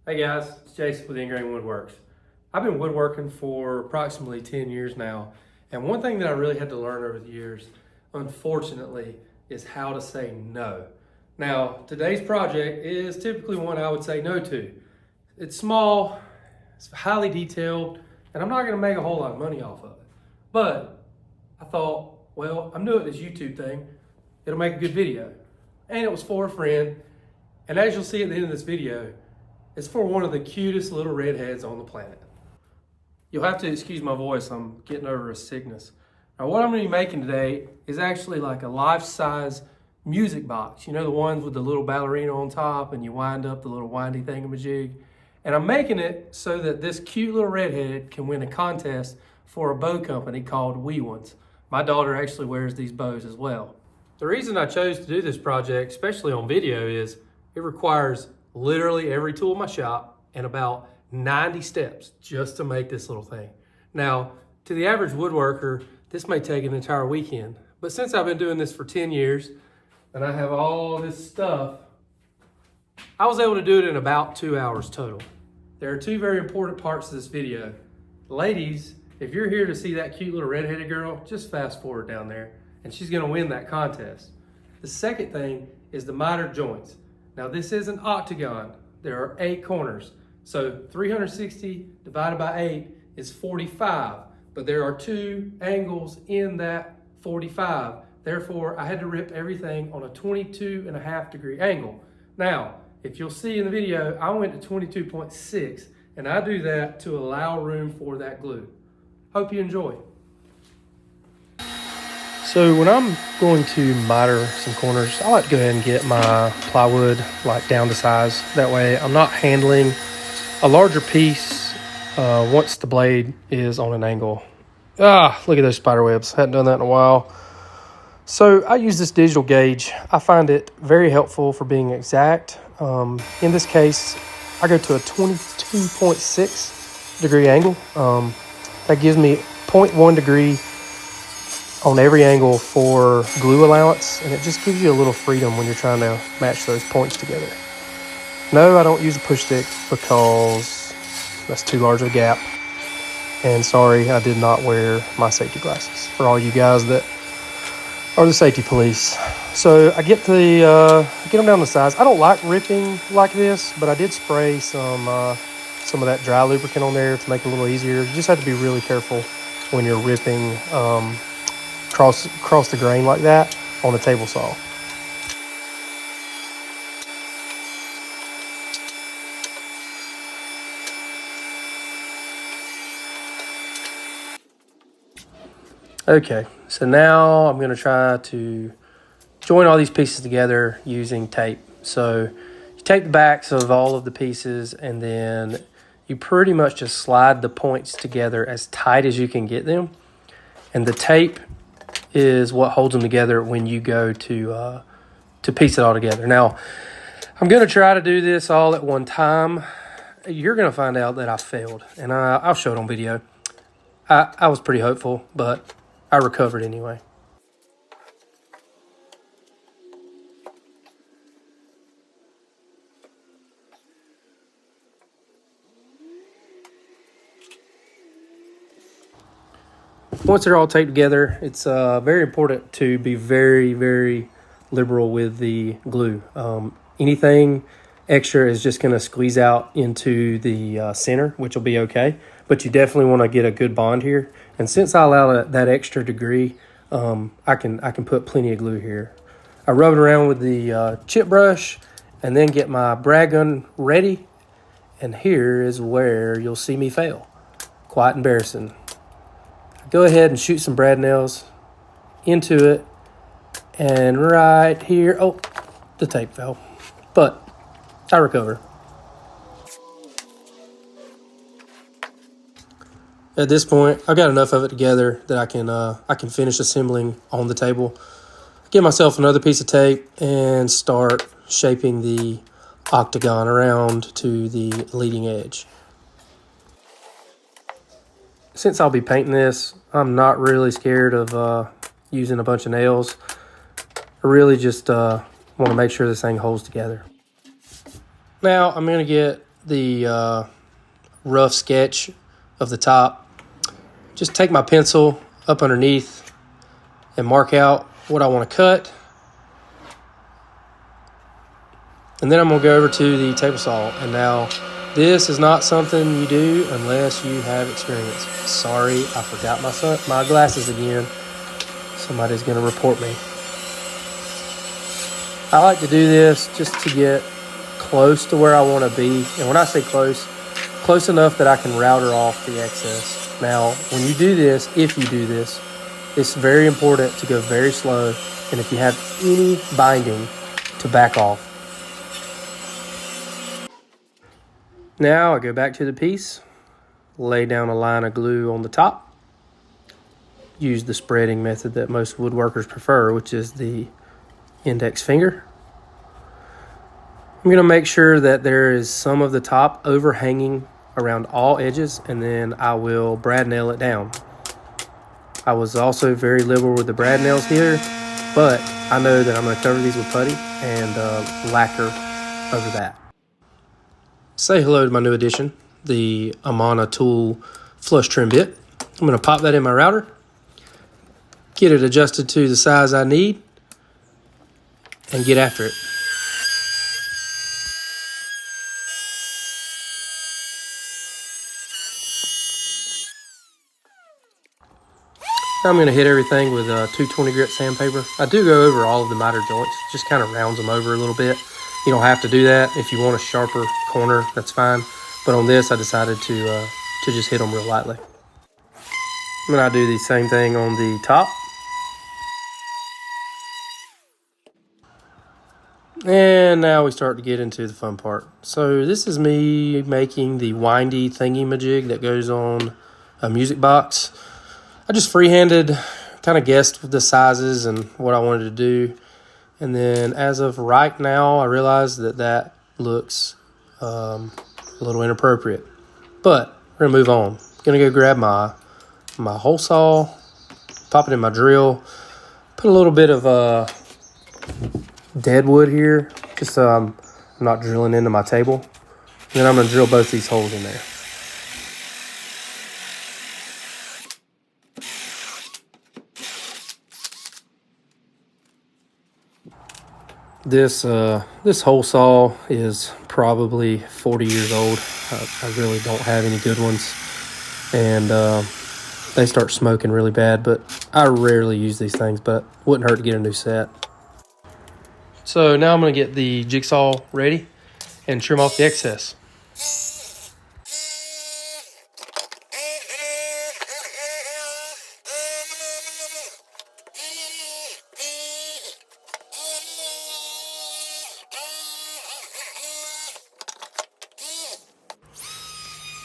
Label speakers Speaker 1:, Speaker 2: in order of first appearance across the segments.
Speaker 1: Hey guys, it's Jason with Ingrain Woodworks. I've been woodworking for approximately 10 years now, and one thing that I really had to learn over the years, unfortunately, is how to say no. Now, today's project is typically one I would say no to. It's small, it's highly detailed, and I'm not gonna make a whole lot of money off of it. But I thought, well, I'm doing this YouTube thing, it'll make a good video. And it was for a friend, and as you'll see at the end of this video, it's for one of the cutest little redheads on the planet. You'll have to excuse my voice, I'm getting over a sickness. Now what I'm gonna be making today is actually like a life-size music box. You know, the ones with the little ballerina on top and you wind up the little windy thingamajig. And I'm making it so that this cute little redhead can win a contest for a bow company called Wee Ones. My daughter actually wears these bows as well. The reason I chose to do this project, especially on video, is it requires literally every tool in my shop and about 90 steps just to make this little thing. Now, to the average woodworker, this may take an entire weekend. But since I've been doing this for 10 years and I have all this stuff, I was able to do it in about 2 hours total. There are two very important parts to this video. Ladies, if you're here to see that cute little redheaded girl, just fast forward down there and she's gonna win that contest. The second thing is the miter joints. Now this is an octagon. There are 8 corners. So 360 divided by 8 is 45, but there are 2 angles in that 45. Therefore, I had to rip everything on a 22.5-degree angle. Now, if you'll see in the video, I went to 22.6, and I do that to allow room for that glue. Hope you enjoy. So when I'm going to miter some corners, I like to go ahead and get my plywood like down to size. That way I'm not handling a larger piece once the blade is on an angle. Look at those spider webs. Hadn't done that in a while. So I use this digital gauge. I find it very helpful for being exact. In this case, I go to a 22.6 degree angle. That gives me 0.1 degree on every angle for glue allowance, and it just gives you a little freedom when you're trying to match those points together. No, I don't use a push stick because that's too large of a gap. And sorry, I did not wear my safety glasses for all you guys that are the safety police. So I get them down to size. I don't like ripping like this, but I did spray some of that dry lubricant on there to make it a little easier. You just have to be really careful when you're ripping across the grain like that on the table saw. Okay, so now I'm going to try to join all these pieces together using tape. So you tape the backs of all of the pieces and then you pretty much just slide the points together as tight as you can get them. And the tape is what holds them together when you go to piece it all together. Now, I'm going to try to do this all at one time. You're going to find out that I failed, and I'll show it on video. I was pretty hopeful, but I recovered anyway. Once they're all taped together, it's very important to be very, very liberal with the glue. Anything extra is just going to squeeze out into the center, which will be okay. But you definitely want to get a good bond here. And since I allow that extra degree, I can put plenty of glue here. I rub it around with the chip brush and then get my brad gun ready. And here is where you'll see me fail. Quite embarrassing. Go ahead and shoot some brad nails into it. And right here, oh, the tape fell. But I recover. At this point, I've got enough of it together that I can finish assembling on the table. Get myself another piece of tape and start shaping the octagon around to the leading edge. Since I'll be painting this, I'm not really scared of using a bunch of nails. I really just want to make sure this thing holds together. Now I'm going to get the rough sketch of the top, just take my pencil up underneath and mark out what I want to cut. And then I'm going to go over to the table saw. And now, this is not something you do unless you have experience. Sorry, I forgot my glasses again. Somebody's going to report me. I like to do this just to get close to where I want to be. And when I say close enough that I can router off the excess. Now, when you do this, if you do this, it's very important to go very slow. And if you have any binding, to back off. Now I go back to the piece, lay down a line of glue on the top, use the spreading method that most woodworkers prefer, which is the index finger. I'm going to make sure that there is some of the top overhanging around all edges, and then I will brad nail it down. I was also very liberal with the brad nails here, but I know that I'm going to cover these with putty and lacquer over that. Say hello to my new addition, the Amana Tool flush trim bit. I'm going to pop that in my router, get it adjusted to the size I need, and get after it. Now I'm going to hit everything with 220 grit sandpaper. I do go over all of the miter joints, just kind of rounds them over a little bit. You don't have to do that. If you want a sharper corner, that's fine. But on this, I decided to just hit them real lightly. And I do the same thing on the top. And now we start to get into the fun part. So this is me making the windy thingy-majig that goes on a music box. I just freehanded, kind of guessed the sizes and what I wanted to do. And then as of right now, I realize that looks a little inappropriate. But we're going to move on. Going to go grab my hole saw, pop it in my drill, put a little bit of dead wood here, just so I'm not drilling into my table. And then I'm going to drill both these holes in there. This hole saw is probably 40 years old. I really don't have any good ones, and they start smoking really bad, but I rarely use these things, but wouldn't hurt to get a new set. So now I'm going to get the jigsaw ready and trim off the excess.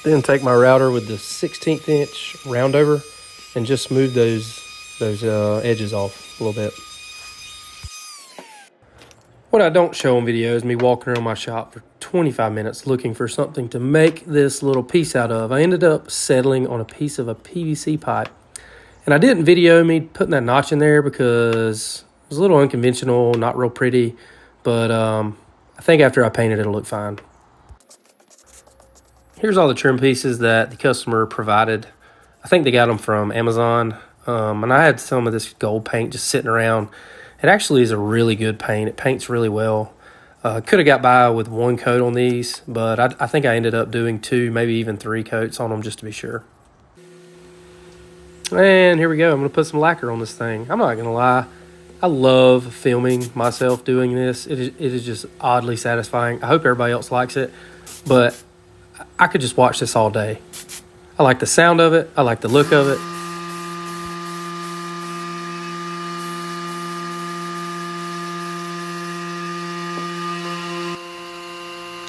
Speaker 1: Then take my router with the 1/16 inch round over and just smooth those edges off a little bit. What I don't show on video is me walking around my shop for 25 minutes looking for something to make this little piece out of. I ended up settling on a piece of a PVC pipe. And I didn't video me putting that notch in there because it was a little unconventional, not real pretty. But I think after I paint it, it'll look fine. Here's all the trim pieces that the customer provided. I think they got them from Amazon. And I had some of this gold paint just sitting around. It actually is a really good paint. It paints really well. Could have got by with one coat on these, but I think I ended up doing 2, maybe even 3 coats on them just to be sure. And here we go. I'm going to put some lacquer on this thing. I'm not going to lie. I love filming myself doing this. It is just oddly satisfying. I hope everybody else likes it, but I could just watch this all day. I like the sound of it. I like the look of it.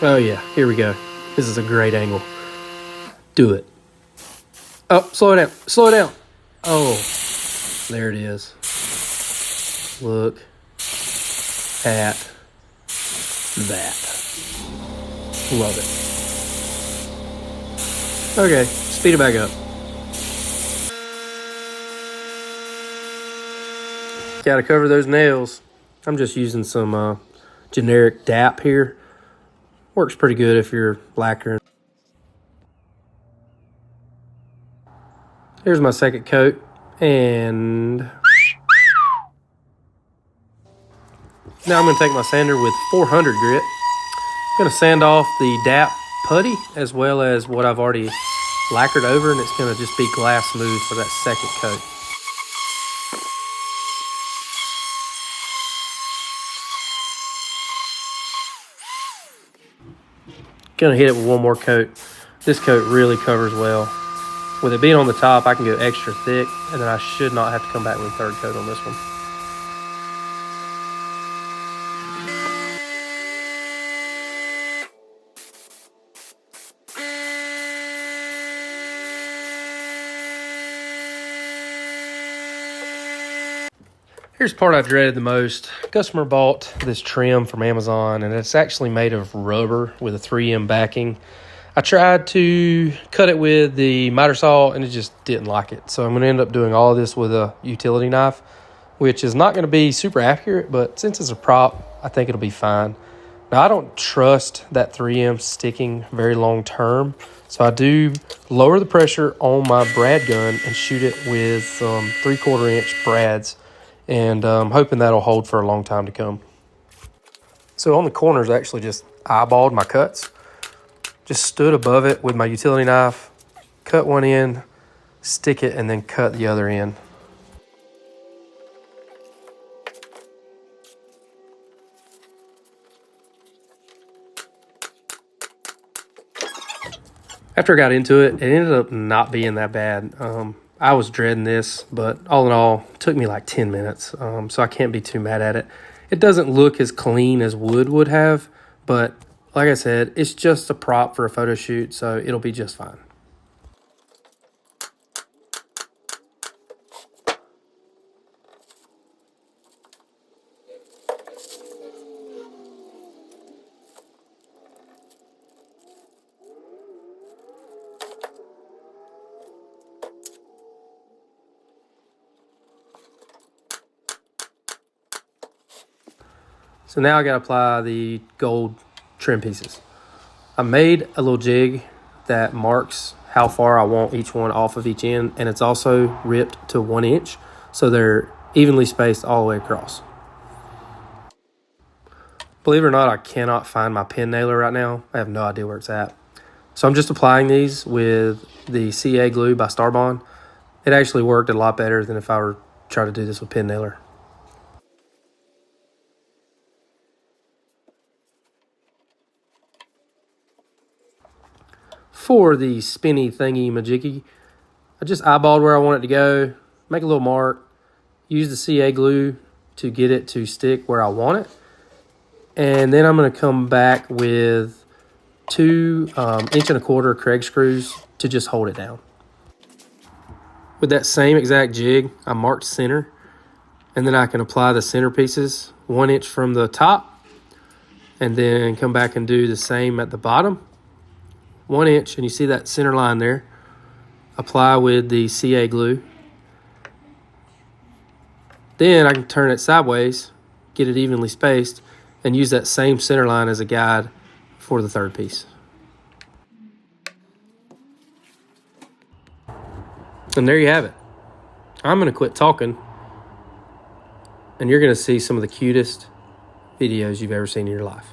Speaker 1: Oh yeah, here we go. This is a great angle. Do it. Oh, slow it down. Slow it down. Oh, there it is. Look at that. Love it. Okay, speed it back up. Gotta cover those nails. I'm just using some generic DAP here. Works pretty good if you're lacquering. Here's my second coat, and now I'm going to take my sander with 400 grit. I'm going to sand off the DAP putty as well as what I've already lacquered over, and it's going to just be glass smooth for that second coat. Going to hit it with one more coat. This coat really covers well. With it being on the top, I can go extra thick, and then I should not have to come back with a third coat on this one. Here's the part I dreaded the most. Customer bought this trim from Amazon, and it's actually made of rubber with a 3M backing. I tried to cut it with the miter saw, and it just didn't like it. So I'm going to end up doing all of this with a utility knife, which is not going to be super accurate, but since it's a prop, I think it'll be fine. Now, I don't trust that 3M sticking very long term, so I do lower the pressure on my brad gun and shoot it with 3/4 inch brads, and I'm hoping that'll hold for a long time to come. So on the corners, I actually just eyeballed my cuts. Just stood above it with my utility knife, cut one end, stick it, and then cut the other end. After I got into it, it ended up not being that bad. I was dreading this, but all in all, it took me like 10 minutes, so I can't be too mad at it. It doesn't look as clean as wood would have, but like I said, it's just a prop for a photo shoot, so it'll be just fine. So now I got to apply the gold trim pieces. I made a little jig that marks how far I want each one off of each end, and it's also ripped to 1 inch, so they're evenly spaced all the way across. Believe it or not, I cannot find my pin nailer right now. I have no idea where it's at. So I'm just applying these with the CA glue by Starbond. It actually worked a lot better than if I were trying to do this with pin nailer. For the spinny thingy majiggy, I just eyeballed where I want it to go, make a little mark, use the CA glue to get it to stick where I want it. And then I'm going to come back with 2 1.25 inch Craig screws to just hold it down. With that same exact jig, I marked center, and then I can apply the center pieces 1 inch from the top, and then come back and do the same at the bottom. 1 inch, and you see that center line there. Apply with the CA glue. Then I can turn it sideways, get it evenly spaced, and use that same center line as a guide for the third piece. And there you have it. I'm going to quit talking, and you're going to see some of the cutest videos you've ever seen in your life.